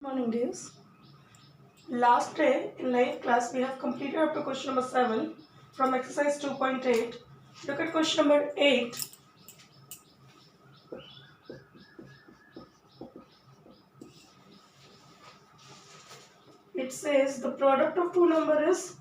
Morning days. Last day in live class we have completed up to question number 7 from exercise 2.8. Look at question number 8. It says the product of two numbers is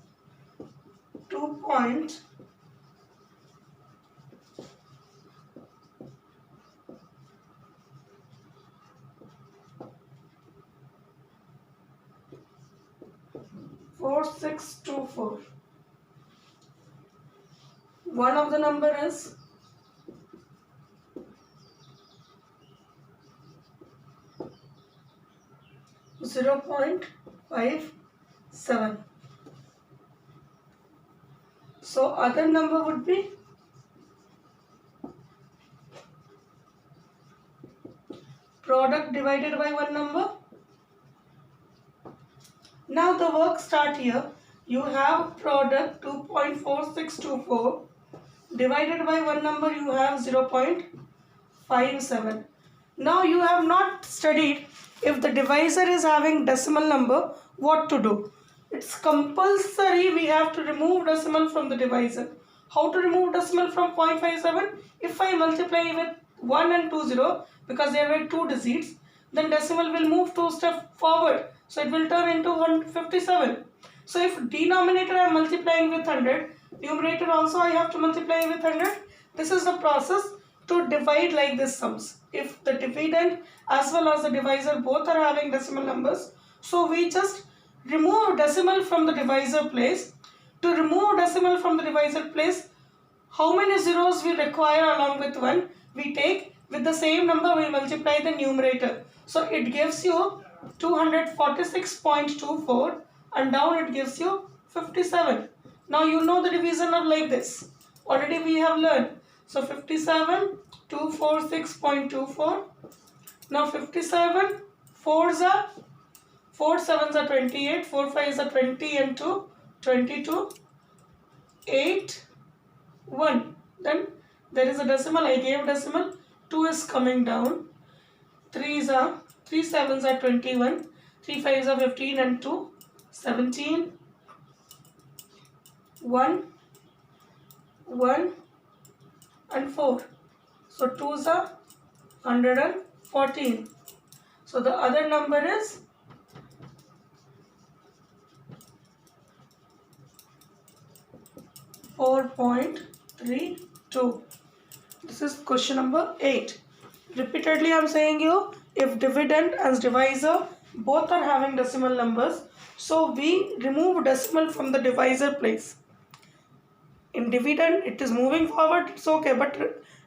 2.4624. One of the number is 0.57. So other number would be product divided by one number. Now the work start here. You have product 2.4624 divided by one number, you have 0.57. Now you have not studied if the divisor is having decimal number, what to do. It's compulsory we have to remove decimal from the divisor. How to remove decimal from 0.57? If I multiply with 1 and 20, because there were two digits, then decimal will move 2 steps forward. So it will turn into 157. So if denominator I am multiplying with 100, numerator also I have to multiply with 100. This is the process to divide like this sums. If the dividend as well as the divisor both are having decimal numbers, so we just remove decimal from the divisor place. To remove decimal from the divisor place, how many zeros we require along with 1? We take with the same number, we multiply the numerator. So it gives you 246.24 and down it gives you 57. Now you know the division of like this. Already we have learned. So 57, 246.24. Now 57, 4s are 4 7s are 28, 4 5s are 20 and 2, 22, 8, 1. Then there is a decimal, I gave decimal, 2 is coming down, 3 7s are 21, 3 5s are 15 and 2, 17, 1, 1 and 4. So 2s are 114. So the other number is 4.32. This is question number 8. Repeatedly I am saying you, if dividend and divisor both are having decimal numbers, so we remove decimal from the divisor place. In dividend it is moving forward, it's okay, but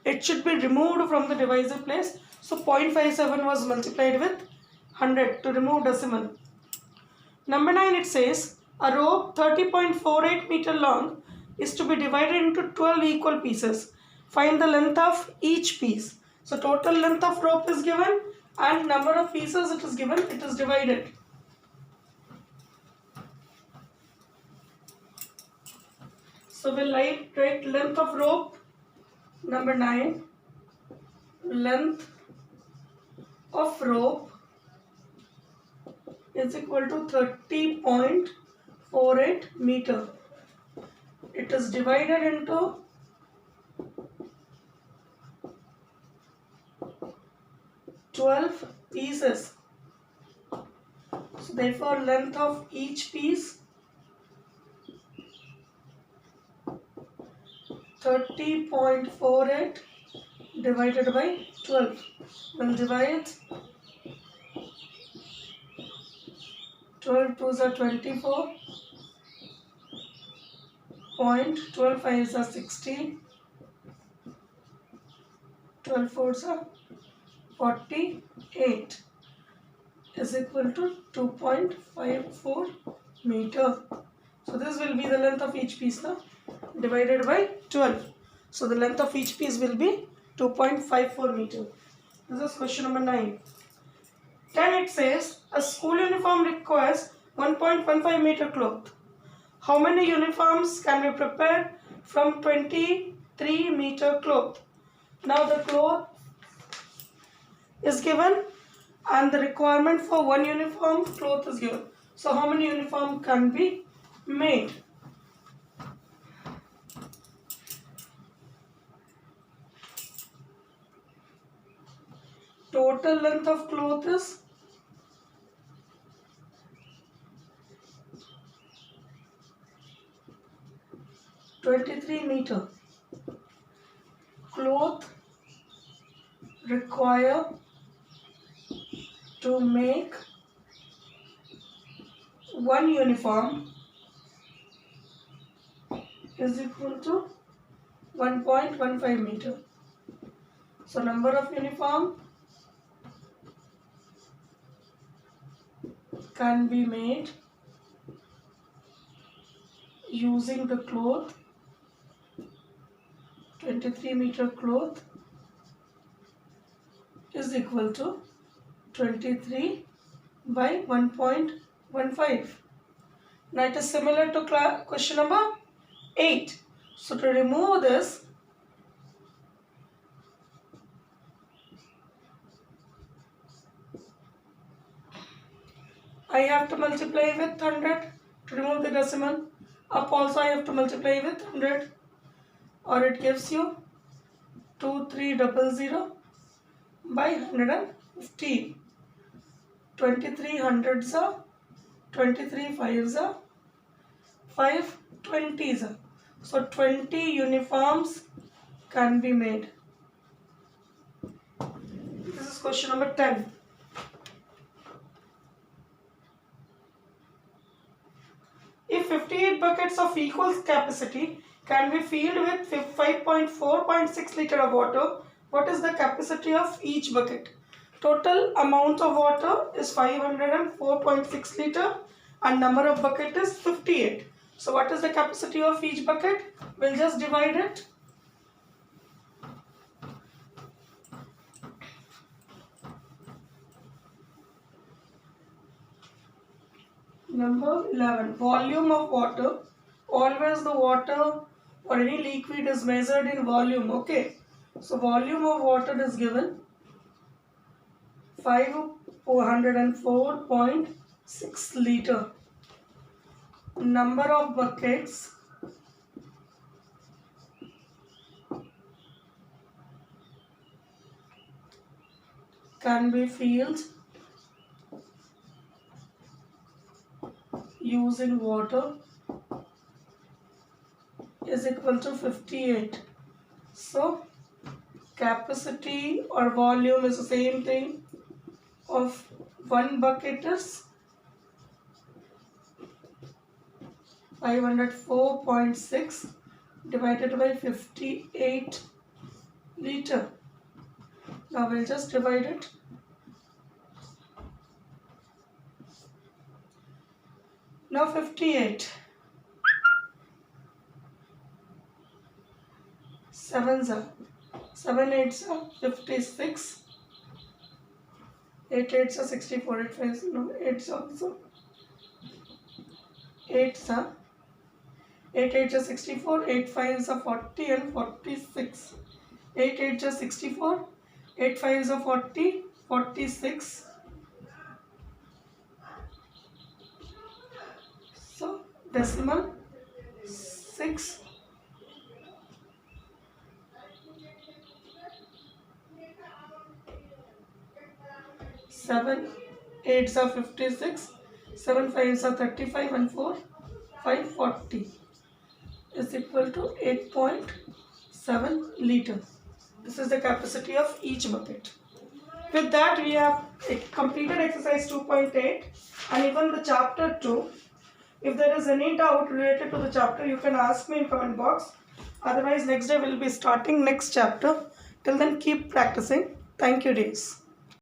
it should be removed from the divisor place. So 0.57 was multiplied with 100 to remove decimal. Number 9, it says a rope 30.48 meter long is to be divided into 12 equal pieces. Find the length of each piece. So total length of rope is given and number of pieces it is given, it is divided. So we'll write length of rope, number 9, length of rope is equal to 30.48 meter. It is divided into 12 pieces. So therefore length of each piece 30.48 divided by 12. We'll divide 12 2s are 24. 12 5s are 16. 12 4s are 48 is equal to 2.54 meter. So this will be the length of each piece now, divided by 12. So the length of each piece will be 2.54 meter. This is question number 9. Then it says a school uniform requires 1.15 meter cloth. How many uniforms can be prepared from 23 meter cloth? Now the cloth is given and the requirement for one uniform cloth is given. So how many uniform can be made? Total length of cloth is 23 meter. Cloth require to make one uniform is equal to 1.15 meter. So number of uniform can be made using the cloth, 23 meter cloth is equal to 23 by 1.15. Now it is similar to question number 8. So to remove this, I have to multiply with 100 to remove the decimal. Up also I have to multiply with 100, or it gives you 2300 by 150. 23 hundreds are 23 fives are 5 20s are. So 20 uniforms can be made. This is question number 10. If 58 buckets of equal capacity can be filled with 5.4.6 liter of water, what is the capacity of each bucket? Total amount of water is 504.6 liter and number of bucket is 58. So what is the capacity of each bucket? We'll just divide it. Number 11. Volume of water. Always the water or any liquid is measured in volume. Okay. So volume of water is given 504.6 liter. Number of buckets can be filled using water is equal to 58. So capacity or volume is the same thing of one bucket is 504.6 divided by 58 liter. Now we'll just divide it. Now 58. 7s are 7 8s are 56. 8 8s are 64. 8 5s no 8s also 8s are 8 8s are 64. 8 5s are 40 and 46. 8 8s are 64. 8 5s are 40. 46. So decimal 6. 7 8s are 56. 7 5s are 35 and 4 5 40 is equal to 8.7 liter. This is the capacity of each bucket. With that we have completed exercise 2.8 and even the chapter 2. If there is any doubt related to the chapter, you can ask me in comment box. Otherwise next day we will be starting next chapter. Till then keep practicing. Thank you, days.